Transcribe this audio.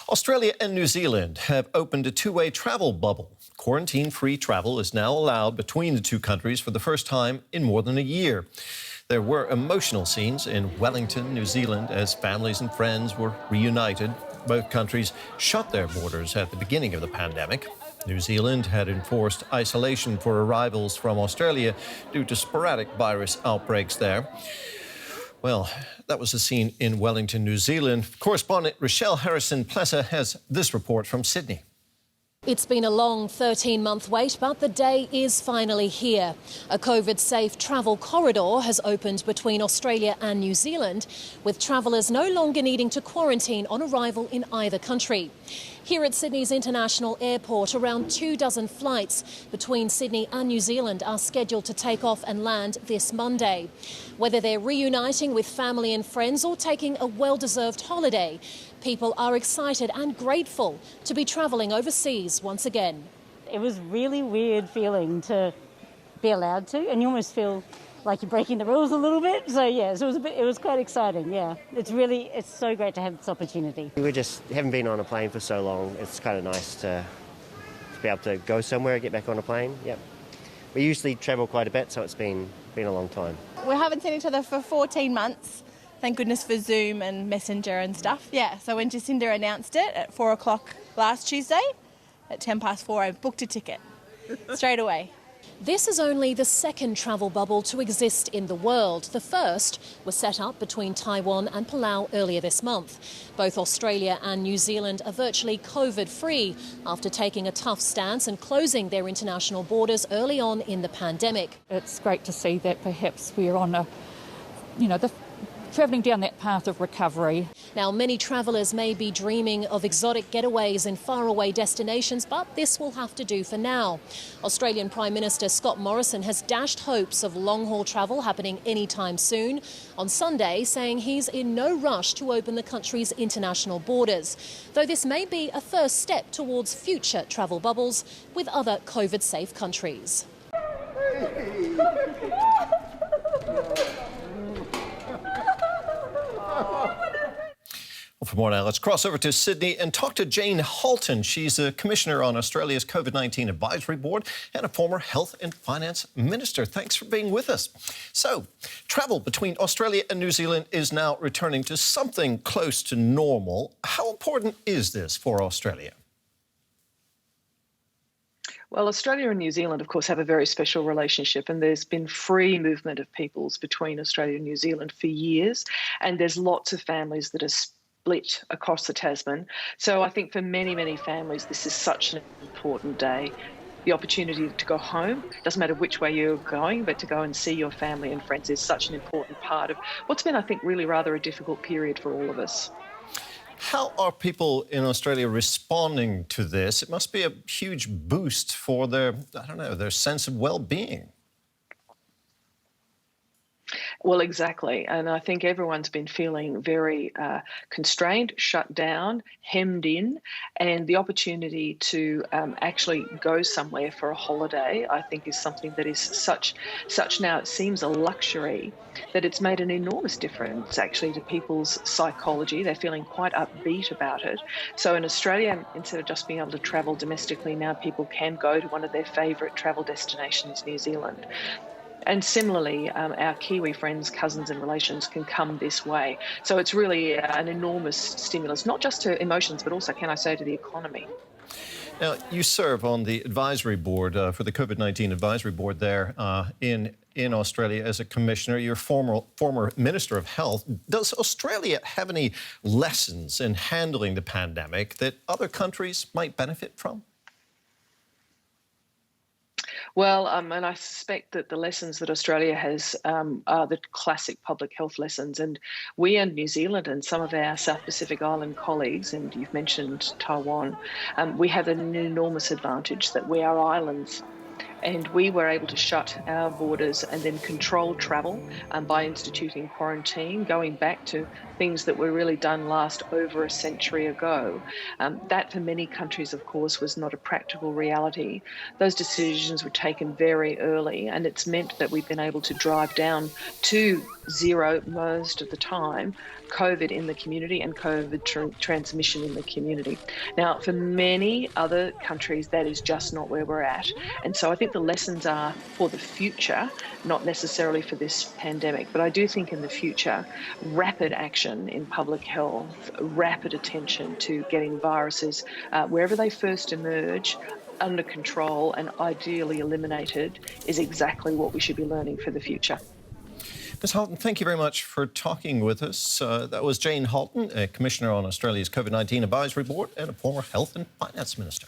Australia and New Zealand have opened a two-way travel bubble. Quarantine-free travel is now allowed between the two countries for the first time in more than a year. There were emotional scenes in Wellington, New Zealand, as families and friends were reunited. Both countries shut their borders at the beginning of the pandemic. New Zealand had enforced isolation for arrivals from Australia due to sporadic virus outbreaks there. Well, that was the scene in Wellington, New Zealand. Correspondent Rochelle Harrison-Plessa has this report from Sydney. It's been a long 13-month wait, but the day is finally here. A COVID-safe travel corridor has opened between Australia and New Zealand, with travellers no longer needing to quarantine on arrival in either country. Here at Sydney's International Airport, around 24 flights between Sydney and New Zealand are scheduled to take off and land this Monday. Whether they're reuniting with family and friends or taking a well-deserved holiday, people are excited and grateful to be travelling overseas once again. It was really weird feeling to be allowed to, and you almost feel like you're breaking the rules a little bit. So yeah, so it was quite exciting. Yeah, it's so great to have this opportunity. We just haven't been on a plane for so long. It's kind of nice to be able to go somewhere, get back on a plane. Yep. We usually travel quite a bit, so it's been a long time. We haven't seen each other for 14 months. Thank goodness for Zoom and Messenger and stuff. Yeah, so when Jacinda announced it at 4 o'clock last Tuesday, at 4:10, I booked a ticket straight away. This is only the second travel bubble to exist in the world. The first was set up between Taiwan and Palau earlier this month. Both Australia and New Zealand are virtually COVID-free after taking a tough stance and closing their international borders early on in the pandemic. It's great to see that perhaps we're on travelling down that path of recovery. Now, many travellers may be dreaming of exotic getaways in faraway destinations, but this will have to do for now. Australian Prime Minister Scott Morrison has dashed hopes of long-haul travel happening anytime soon on Sunday, saying he's in no rush to open the country's international borders, though this may be a first step towards future travel bubbles with other COVID-safe countries. Well, for more now, let's cross over to Sydney and talk to Jane Halton. She's a commissioner on Australia's COVID-19 Advisory Board and a former Health and Finance Minister. Thanks for being with us. So, travel between Australia and New Zealand is now returning to something close to normal. How important is this for Australia? Well, Australia and New Zealand, of course, have a very special relationship, and there's been free movement of peoples between Australia and New Zealand for years, and there's lots of families that are split across the Tasman. So I think for many, many families, this is such an important day. The opportunity to go home, doesn't matter which way you're going, but to go and see your family and friends is such an important part of what's been, I think, really rather a difficult period for all of us. How are people in Australia responding to this? It must be a huge boost for their sense of well-being. Well, exactly. And I think everyone's been feeling very constrained, shut down, hemmed in, and the opportunity to actually go somewhere for a holiday, I think, is something that is such now, it seems a luxury, that it's made an enormous difference actually to people's psychology. They're feeling quite upbeat about it. So in Australia, instead of just being able to travel domestically, now people can go to one of their favourite travel destinations, New Zealand. And similarly, our Kiwi friends, cousins and relations can come this way. So it's really an enormous stimulus, not just to emotions, but also, can I say, to the economy. Now, you serve on the advisory board for the COVID-19 advisory board there in Australia as a commissioner. You're former Minister of Health. Does Australia have any lessons in handling the pandemic that other countries might benefit from? Well, and I suspect that the lessons that Australia has are the classic public health lessons. And we and New Zealand and some of our South Pacific Island colleagues, and you've mentioned Taiwan, we have an enormous advantage that we are islands. And we were able to shut our borders and then control travel by instituting quarantine, going back to things that were really done last over a century ago. That for many countries, of course, was not a practical reality. Those decisions were taken very early, and it's meant that we've been able to drive down to zero most of the time COVID in the community and COVID transmission in the community. Now, for many other countries, that is just not where we're at. And so I think the lessons are for the future, not necessarily for this pandemic. But I do think in the future, rapid action in public health, rapid attention to getting viruses wherever they first emerge under control and ideally eliminated is exactly what we should be learning for the future. Ms Halton, thank you very much for talking with us. That was Jane Halton, a Commissioner on Australia's COVID-19 Advisory Board and a former Health and Finance Minister.